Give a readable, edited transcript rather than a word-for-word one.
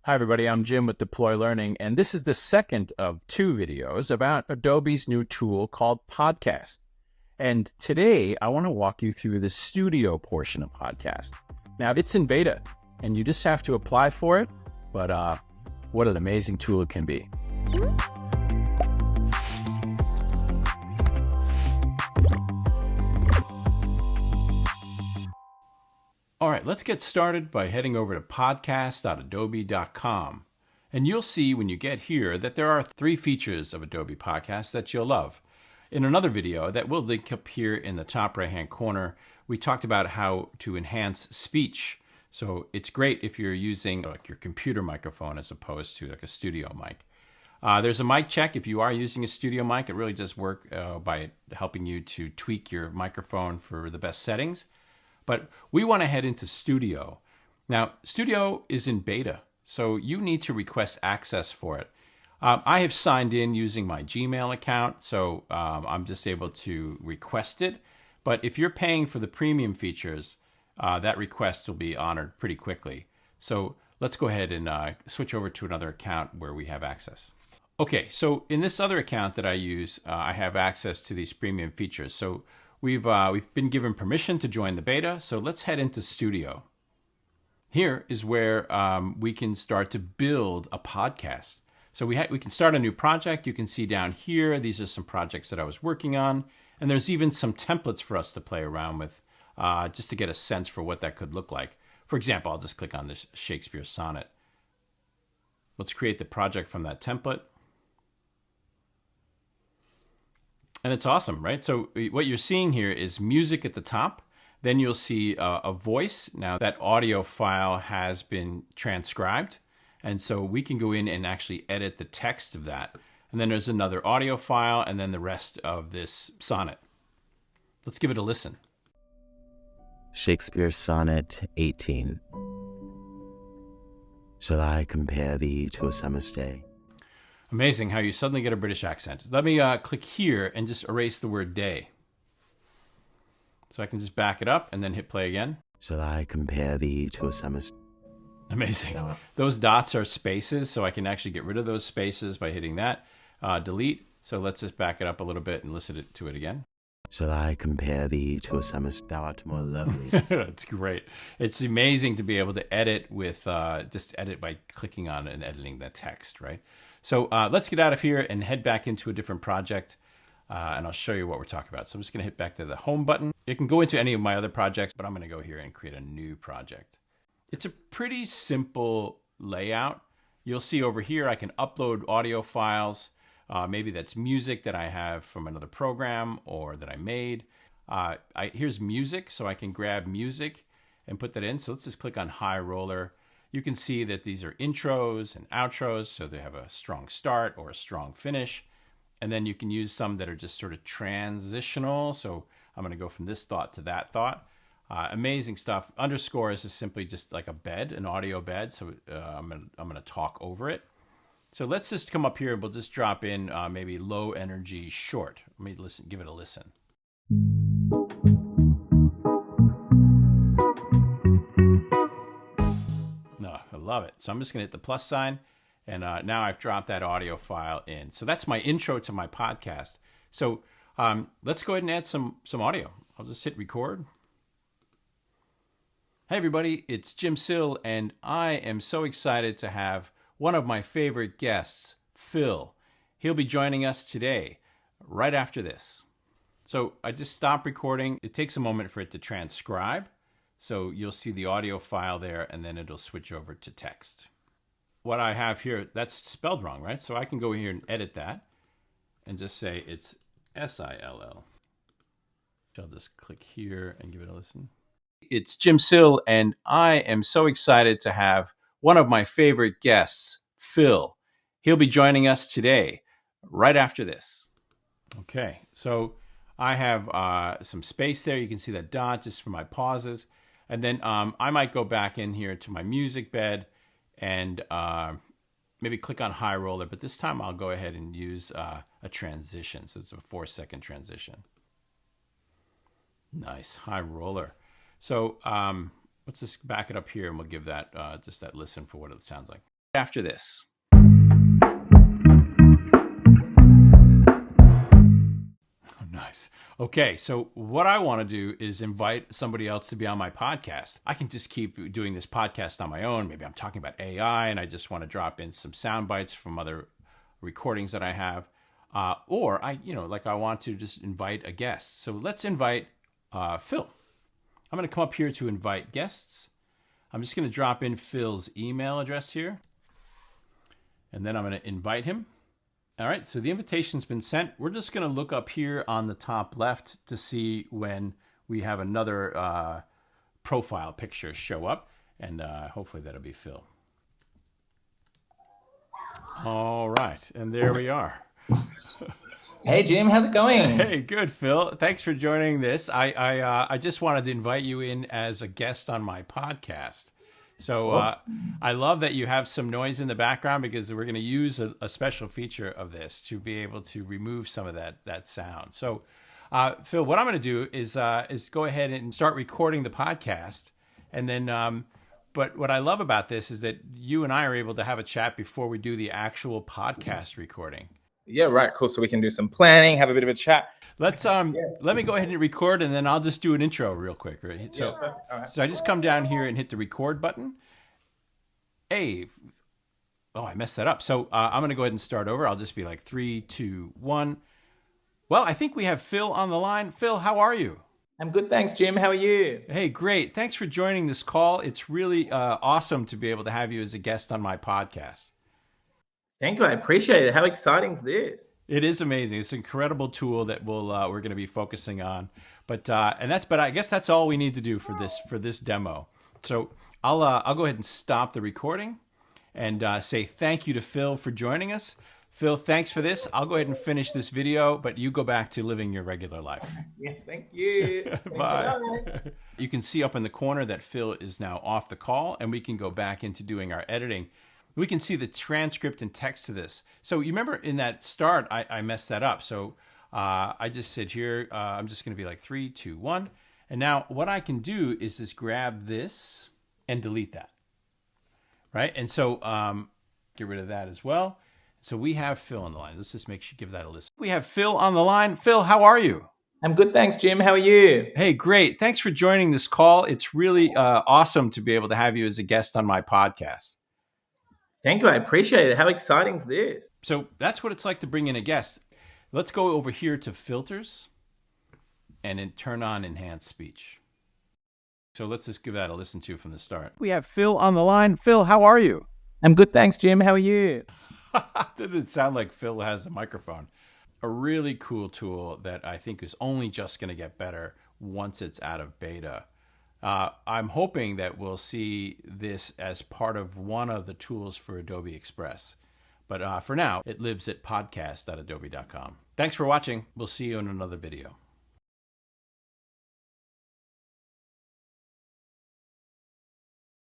Hi, everybody. I'm Jim with Deploy Learning, and this is the second of two videos about Adobe's new tool called Podcast. And today, I want to walk you through the studio portion of Podcast. Now, it's in beta, and you just have to apply for it, but what an amazing tool it can be. All right, let's get started by heading over to podcast.adobe.com. And you'll see when you get here that there are 3 features of Adobe Podcast that you'll love. In another video that we'll link up here in the top right-hand corner, we talked about how to enhance speech. So it's great if you're using like your computer microphone as opposed to like a studio mic. There's a mic check. If you are using a studio mic, it really does work by helping you to tweak your microphone for the best settings. But we want to head into Studio. Now, Studio is in beta, so you need to request access for it. I have signed in using my Gmail account, so I'm just able to request it. But if you're paying for the premium features, that request will be honored pretty quickly. So let's go ahead and switch over to another account where we have access. Okay, so in this other account that I use, I have access to these premium features. So we've been given permission to join the beta, so let's head into Studio. Here is where we can start to build a podcast. So we can start a new project. You can see down here, these are some projects that I was working on, and there's even some templates for us to play around with just to get a sense for what that could look like. For example, I'll just click on this Shakespeare sonnet. Let's create the project from that template. And it's awesome, right? So what you're seeing here is music at the top. Then you'll see a voice. Now that audio file has been transcribed. And so we can go in and actually edit the text of that. And then there's another audio file and then the rest of this sonnet. Let's give it a listen. Shakespeare Sonnet 18. Shall I compare thee to a summer's day? Amazing how you suddenly get a British accent. Let me click here and just erase the word day. So I can just back it up and then hit play again. Shall I compare thee to a summer's... Amazing. Those dots are spaces, so I can actually get rid of those spaces by hitting that. Delete. So let's just back it up a little bit and listen to it again. Shall I compare thee to a summer's... Thou art more lovely. That's great. It's amazing to be able to edit with, just edit by clicking on and editing the text, right? So let's get out of here and head back into a different project, and I'll show you what we're talking about. So I'm just going to hit back to the home button. It can go into any of my other projects, but I'm going to go here and create a new project. It's a pretty simple layout. You'll see over here I can upload audio files. Maybe that's music that I have from another program or that I made. Here's music, so I can grab music and put that in. So let's just click on High Roller. You can see that these are intros and outros, so they have a strong start or a strong finish. And then you can use some that are just sort of transitional. So I'm going to go from this thought to that thought. Amazing stuff. Underscore is just simply just like a bed, an audio bed. So I'm going to talk over it. So let's just come up here and we'll just drop in maybe low energy short. Let me give it a listen. Love it. So I'm just going to hit the plus sign, and now I've dropped that audio file in. So that's my intro to my podcast. So let's go ahead and add some audio. I'll just hit record. Hey everybody, it's Jim Sill, and I am so excited to have one of my favorite guests, Phil. He'll be joining us today, right after this. So I just stopped recording. It takes a moment for it to transcribe. So you'll see the audio file there, and then it'll switch over to text. What I have here, that's spelled wrong, right? So I can go here and edit that and just say it's S-I-L-L. I'll just click here and give it a listen. It's Jim Sill, and I am so excited to have one of my favorite guests, Phil. He'll be joining us today, right after this. Okay, so I have some space there. You can see that dot just for my pauses. And then I might go back in here to my music bed and maybe click on High Roller. But this time I'll go ahead and use a transition. So it's a 4-second transition. Nice, High Roller. So let's just back it up here and we'll give that just that listen for what it sounds like. after this. Nice. Okay, so what I want to do is invite somebody else to be on my podcast. I can just keep doing this podcast on my own. Maybe I'm talking about AI and I just want to drop in some sound bites from other recordings that I have. Or I want to just invite a guest. So let's invite Phil. I'm going to come up here to invite guests. I'm just going to drop in Phil's email address here. And then I'm going to invite him. All right, so the invitation's been sent. We're just going to look up here on the top left to see when we have another profile picture show up, and hopefully that'll be Phil. All right, and there we are. Hey, Jim, how's it going? Hey, good, Phil. Thanks for joining this. I just wanted to invite you in as a guest on my podcast. So I love that you have some noise in the background because we're going to use a special feature of this to be able to remove some of that sound. So, Phil, what I'm going to do is go ahead and start recording the podcast. And then, but what I love about this is that you and I are able to have a chat before we do the actual podcast recording. Yeah, right. Cool. So we can do some planning, have a bit of a chat. Let's let me go ahead and record, and then I'll just do an intro real quick. Right? So, so I just come down here and hit the record button. Hey, I messed that up. So I'm going to go ahead and start over. I'll just be like 3, 2, 1. Well, I think we have Phil on the line. Phil, how are you? I'm good, thanks, Jim. How are you? Hey, great. Thanks for joining this call. It's really awesome to be able to have you as a guest on my podcast. Thank you. I appreciate it. How exciting is this? It is amazing. It's an incredible tool that we're going to be focusing on. But I guess that's all we need to do for this demo. So I'll go ahead and stop the recording and say thank you to Phil for joining us. Phil, thanks for this. I'll go ahead and finish this video, but you go back to living your regular life. Yes, thank you. Bye. You can see up in the corner that Phil is now off the call, and we can go back into doing our editing. We can see the transcript and text to this. So you remember in that start, I messed that up. So I just sit here. I'm just going to be like 3, 2, 1. And now what I can do is just grab this and delete that. Right? And so get rid of that as well. So we have Phil on the line. Let's just give that a listen. We have Phil on the line. Phil, how are you? I'm good, thanks, Jim. How are you? Hey, great. Thanks for joining this call. It's really awesome to be able to have you as a guest on my podcast. Thank you. I appreciate it. How exciting is this? So that's what it's like to bring in a guest. Let's go over here to filters and then turn on enhanced speech. So let's just give that a listen to from the start. We have Phil on the line. Phil, how are you? I'm good, thanks, Jim. How are you? Didn't it sound like Phil has a microphone? A really cool tool that I think is only just going to get better once it's out of beta. I'm hoping that we'll see this as part of one of the tools for Adobe Express. But for now, it lives at podcast.adobe.com. Thanks for watching. We'll see you in another video.